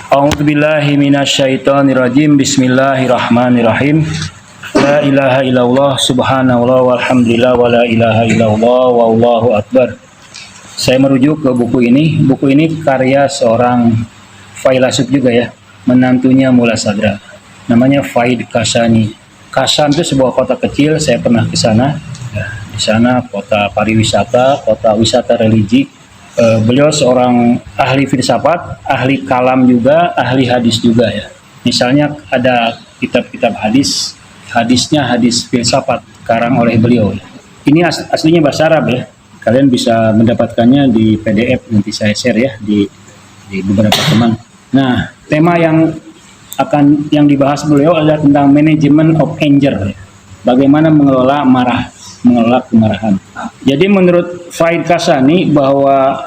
A'udzubillahi minasyaitonirrajim. Bismillahirrahmanirrahim. La ilaha illallah subhanallah walhamdulillah wa la ilaha illallah wallahu akbar. Saya merujuk ke buku ini. Buku ini karya seorang filsuf juga ya, menantunya Mullah Sadra. Namanya Faid Kasani. Kasan itu sebuah kota kecil, saya pernah ke sana. Di sana kota pariwisata, kota wisata religi. Beliau seorang ahli filsafat, ahli kalam juga, ahli hadis juga ya. Misalnya ada kitab-kitab hadis, hadisnya hadis filsafat karang oleh beliau. Ini aslinya bahasa Arab ya. Kalian bisa mendapatkannya di PDF, nanti saya share ya di beberapa teman. Nah, tema yang dibahas beliau adalah tentang manajemen of anger. Bagaimana mengelola mengelola kemarahan. Jadi menurut Faid Kasani bahwa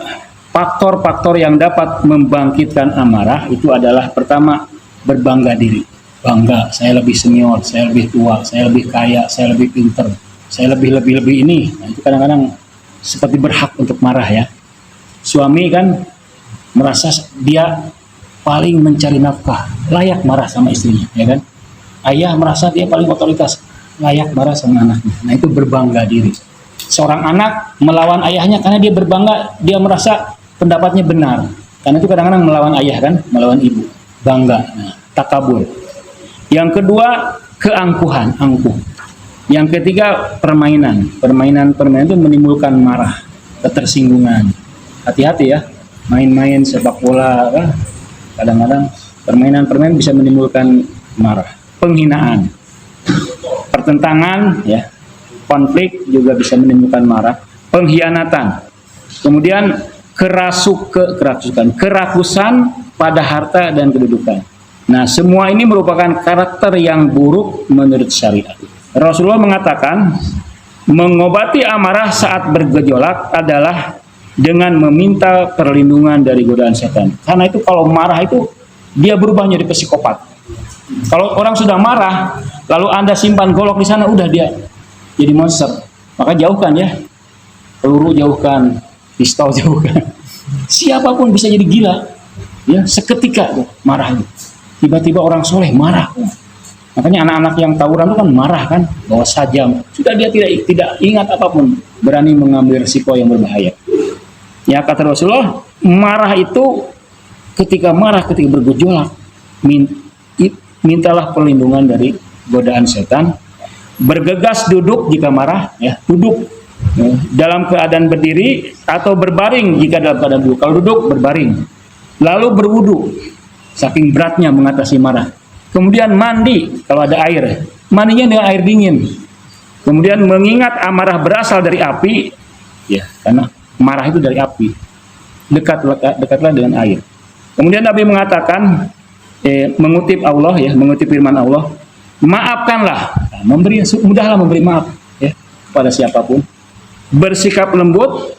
faktor-faktor yang dapat membangkitkan amarah itu adalah pertama, berbangga diri. Bangga, saya lebih senior, saya lebih tua, saya lebih kaya, saya lebih pinter, saya lebih ini. Nah, itu kadang-kadang seperti berhak untuk marah ya. Suami kan merasa dia paling mencari nafkah, layak marah sama istrinya, ya kan? Ayah merasa dia paling otoritas, layak marah sama anaknya. Nah, itu berbangga diri. Seorang anak melawan ayahnya karena dia berbangga, dia merasa pendapatnya benar. Karena itu kadang-kadang melawan ayah kan, melawan ibu. Bangga, nah, takabur. Yang kedua, keangkuhan, angkuh. Yang ketiga, permainan. Permainan itu menimbulkan marah, ketersinggungan. Hati-hati ya, main-main sepak bola, kadang-kadang permainan bisa menimbulkan marah. Penghinaan, pertentangan ya, konflik juga bisa menimbulkan marah. Pengkhianatan, kemudian kerakusan pada harta dan kedudukan. Nah, semua ini merupakan karakter yang buruk menurut syariat. Rasulullah mengatakan mengobati amarah saat bergejolak adalah dengan meminta perlindungan dari godaan setan. Karena itu kalau marah itu dia berubah menjadi psikopat. Kalau orang sudah marah, lalu Anda simpan golok di sana, udah dia jadi monster. Maka jauhkan ya, peluru jauhkan, pistol jauhkan. Siapapun bisa jadi gila, ya seketika tuh marah. Tiba-tiba orang soleh marah. Makanya anak-anak yang tawuran itu kan marah kan, bawa sajam. Sudah dia tidak ingat apapun, berani mengambil risiko yang berbahaya. Ya kata Rasulullah, marah itu ketika bergejolak, mintalah perlindungan dari godaan setan. Bergegas duduk jika marah, ya duduk dalam keadaan berdiri atau berbaring jika dalam keadaan duduk. Kalau duduk berbaring, lalu berwudu, saking beratnya mengatasi marah. Kemudian mandi kalau ada air, mandinya dengan air dingin. Kemudian mengingat amarah berasal dari api, ya karena marah itu dari api. Dekatlah dengan air. Kemudian Nabi mengatakan, mengutip firman Allah, maafkanlah, mudahlah memberi maaf ya kepada siapapun. Bersikap lembut,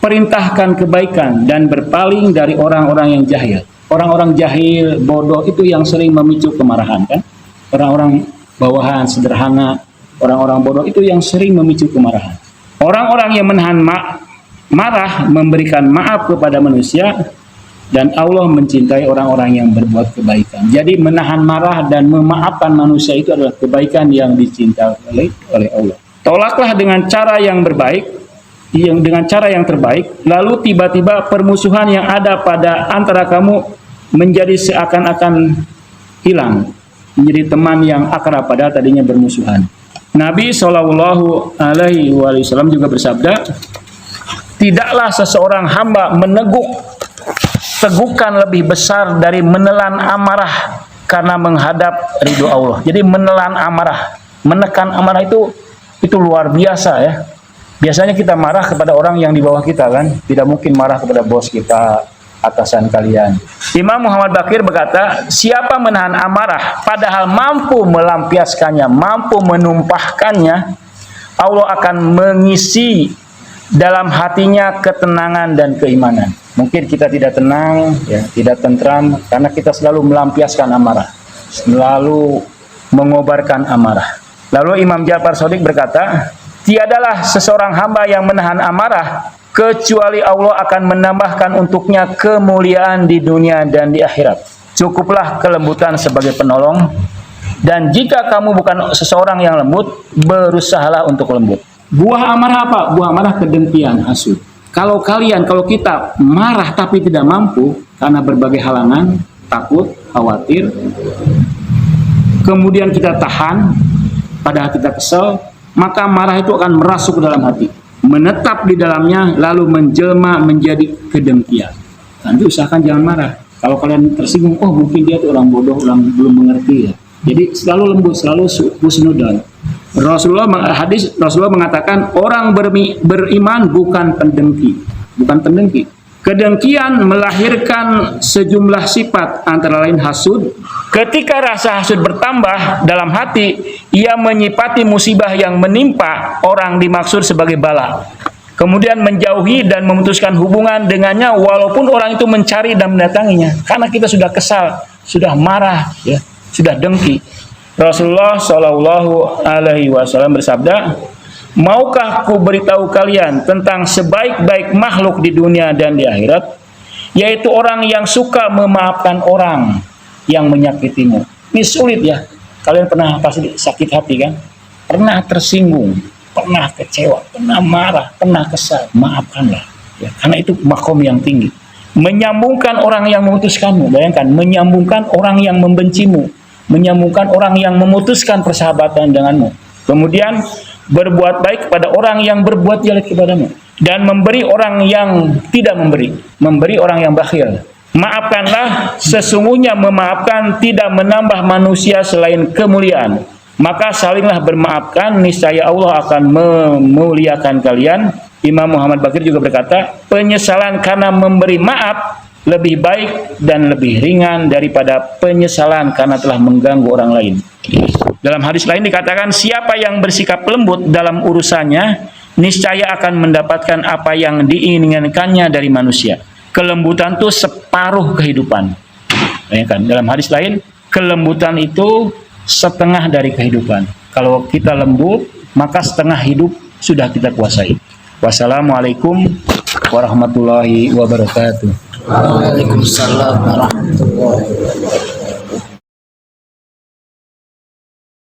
perintahkan kebaikan dan berpaling dari orang-orang yang jahil. Orang-orang jahil, bodoh itu yang sering memicu kemarahan kan? Orang-orang bawahan, sederhana, orang-orang bodoh itu yang sering memicu kemarahan. Orang-orang yang menahan marah memberikan maaf kepada manusia, dan Allah mencintai orang-orang yang berbuat kebaikan. Jadi menahan marah dan memaafkan manusia itu adalah kebaikan yang dicintai oleh Allah. Tolaklah dengan cara yang terbaik, lalu tiba-tiba permusuhan yang ada pada antara kamu menjadi seakan-akan hilang, menjadi teman yang akrab pada tadinya bermusuhan. Nabi Shallallahu Alaihi Wasallam juga bersabda, tidaklah seseorang hamba tegukan lebih besar dari menelan amarah karena menghadap ridho Allah. Jadi menelan amarah, menekan amarah itu luar biasa ya. Biasanya kita marah kepada orang yang di bawah kita kan, tidak mungkin marah kepada bos kita, atasan kalian. Imam Muhammad Baqir berkata, siapa menahan amarah padahal mampu melampiaskannya, mampu menumpahkannya, Allah akan mengisi dalam hatinya ketenangan dan keimanan. Mungkin kita tidak tenang, ya, tidak tentram, karena kita selalu melampiaskan amarah, selalu mengobarkan amarah. Lalu Imam Ja'far Shadiq berkata, tiadalah seseorang hamba yang menahan amarah, kecuali Allah akan menambahkan untuknya kemuliaan di dunia dan di akhirat. Cukuplah kelembutan sebagai penolong. Dan jika kamu bukan seseorang yang lembut, berusahalah untuk lembut. Buah amarah apa? Buah amarah kedengkian, hasud. Kalau kita marah tapi tidak mampu karena berbagai halangan, takut, khawatir, kemudian kita tahan, padahal kita kesel, maka marah itu akan merasuk ke dalam hati, menetap di dalamnya, lalu menjelma menjadi kedengkian. Nanti usahakan jangan marah. Kalau kalian tersinggung, oh mungkin dia itu orang bodoh, orang belum mengerti ya. Jadi selalu lembut, selalu husnudzon. Rasulullah mengatakan orang beriman bukan pendengki, Kedengkian melahirkan sejumlah sifat, antara lain hasud. Ketika rasa hasud bertambah dalam hati, ia menyipati musibah yang menimpa orang dimaksud sebagai bala. Kemudian menjauhi dan memutuskan hubungan dengannya walaupun orang itu mencari dan mendatanginya. Karena kita sudah kesal, sudah marah, ya, sudah dengki. Rasulullah Shallallahu Alaihi Wasallam bersabda, maukah ku beritahu kalian tentang sebaik-baik makhluk di dunia dan di akhirat, yaitu orang yang suka memaafkan orang yang menyakitimu. Ini sulit ya. Kalian pernah pasti sakit hati kan? Pernah tersinggung, pernah kecewa, pernah marah, pernah kesal. Maafkanlah. Ya, karena itu makom yang tinggi. Menyambungkan orang yang memutuskanmu. Bayangkan, menyambungkan orang yang membencimu. Menyambungkan orang yang memutuskan persahabatan denganmu. Kemudian berbuat baik kepada orang yang berbuat jelek kepadamu, dan memberi orang yang tidak memberi orang yang bakhil. Maafkanlah, sesungguhnya memaafkan tidak menambah manusia selain kemuliaan. Maka salinglah bermaafkan, niscaya Allah akan memuliakan kalian. Imam Muhammad Baqir juga berkata, penyesalan karena memberi maaf lebih baik dan lebih ringan daripada penyesalan karena telah mengganggu orang lain. Dalam hadis lain dikatakan, siapa yang bersikap lembut dalam urusannya, niscaya akan mendapatkan apa yang diinginkannya dari manusia. Kelembutan itu separuh kehidupan. Bayangkan, dalam hadis lain, kelembutan itu setengah dari kehidupan. Kalau kita lembut, maka setengah hidup sudah kita kuasai. Wassalamualaikum warahmatullahi wabarakatuh. Waalaikumsalam warahmatullahi wabarakatuh.